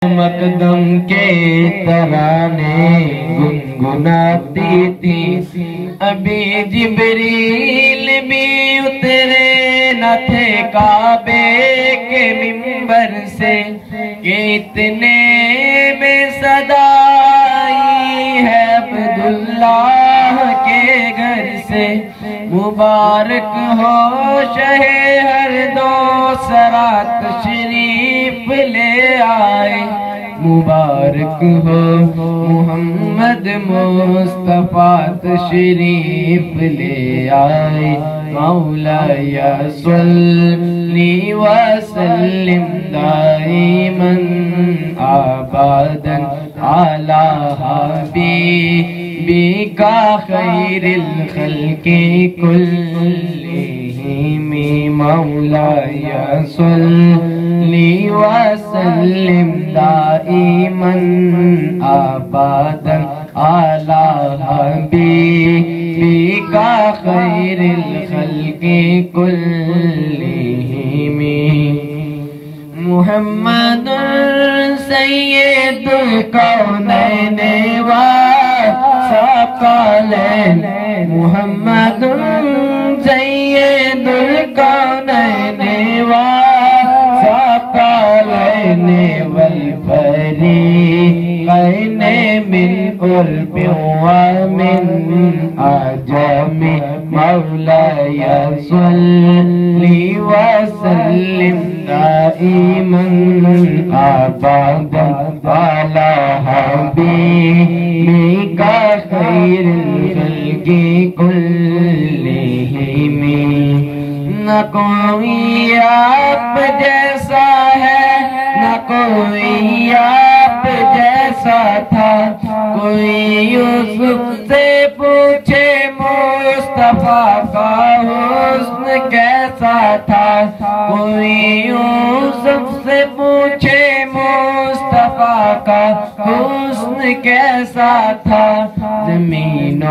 مقدم کے ترانے گنگناتی تھی، ابھی جبریل بھی اترے نہ تھے کعبے کے منبر سے، کہ اتنے میں صدا آئی ہے عبداللہ کے گھر سے۔ مبارک ہو شہ ہر دو سرا تشریف لے آئے، مبارک ہو محمد مصطفیٰ تشریف لے آئے۔ مولاي صلی وسلم دائما ابدا على حبيبك خير الخلق كلهم، مولاي صلی وسلم دائما ابدا على حبيبك خير الخلق كلهم، محمد سید الکونین والثقلین، محمد سید الکونین والثقلین والفریقین من قرب ومن عجم، مولاي صلی وسلم دائما ابدا على حبيبك خير الخلق كلهم، نہ کوئی آپ جیسا ہے نہ کوئی آپ جیسا تھا، کوئی یوسف سے پوچھے مصطفیٰ کا حسن کیسا تھا، کوئی یوسف سے پوچھے مصطفیٰ کا حسن کیسا تھا، زمین و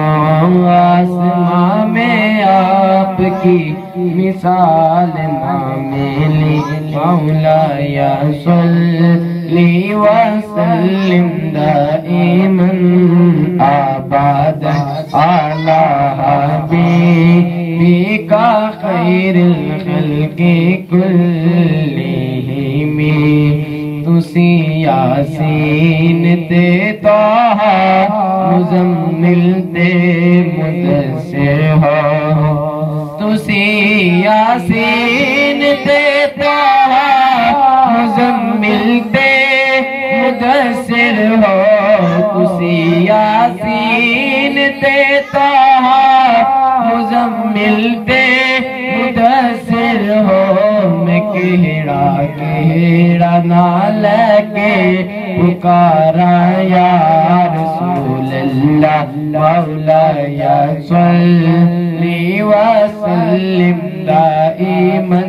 آسمان میں آپ کی مثال نہ ملی، مولاي صلی وسلم دائما ابدا على حبيبك خير الخلق كلهم، تسی یاسین تے طہ مزمل تے مدثر ہو، تسی یاسین تے طہ مزمل تے مدثر ہو، تسی یاسین تے طہ مزمل تے مدثر ہو، میں کہڑا نہ لے کے پکارا یا رسول اللہ، مولاي صلی وسلم دائما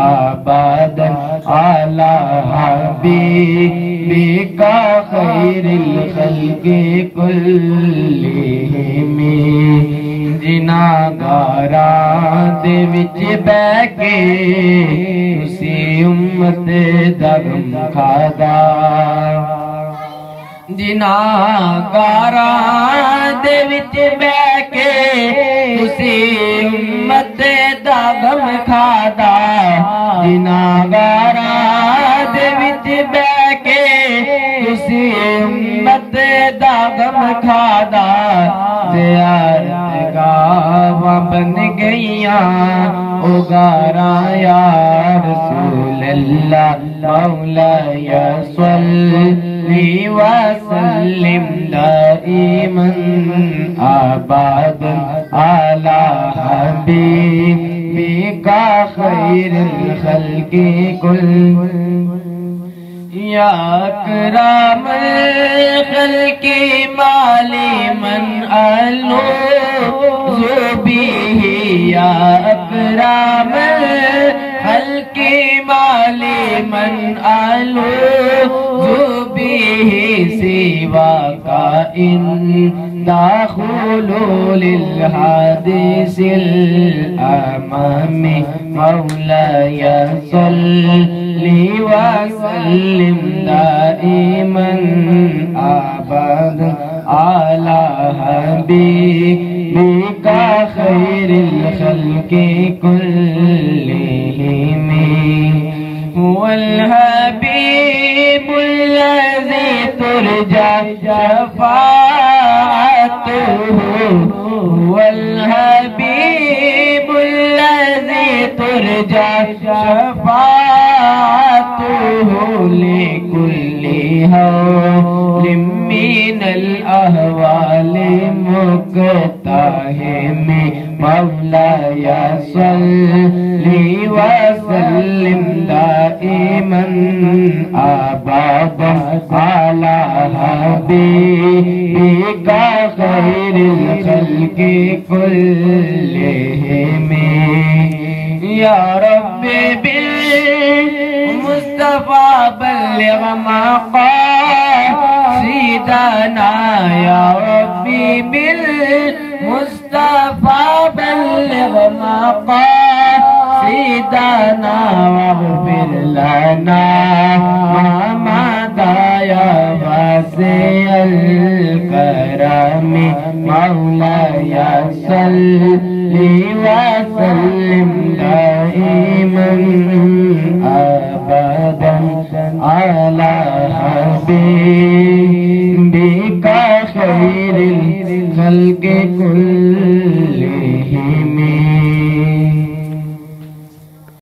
ابدا على حبيبك خير الخلق كلهم، جناگاراں دے وچ بہ کے اسی امت دا غم کھادا، جناگاراں دے وچ بہ کے اسی امت دا غم کھادا، جناگاراں دے وچ بہ کے اسی امت دا غم کھادا، زیارت گاواں بن گئیاں اگاراں یا رسول اللہ، مولاي صلی وسلم دائما ابدا على حبيبك خير الخلق كلهم، یا اکرام الخلق مالی من الوذ به، یا اکرام الخلق مالی من الوذ به، وكائن دخول الحديث الأمام مولاي صل وسلم دائما أبدا على حبيبك خير الخلق كلهم هو الحبيب الذي ترجى شفاعته هو الحبيب الذي ترجى شفاعته لكل هول من الأهوال مقتحم مولاي صل وسلم دائما أبدا على حبيبك خير الخلق كلهم يا ربي بالمصطفى بلغ مقاصدنا يا ربي بالمصطفى بلغ مقاصدنا واغفر لنا ما مضى يا واسع الكرم مولاي صل وسلم دائما أبدا على حبيبك خير الخلق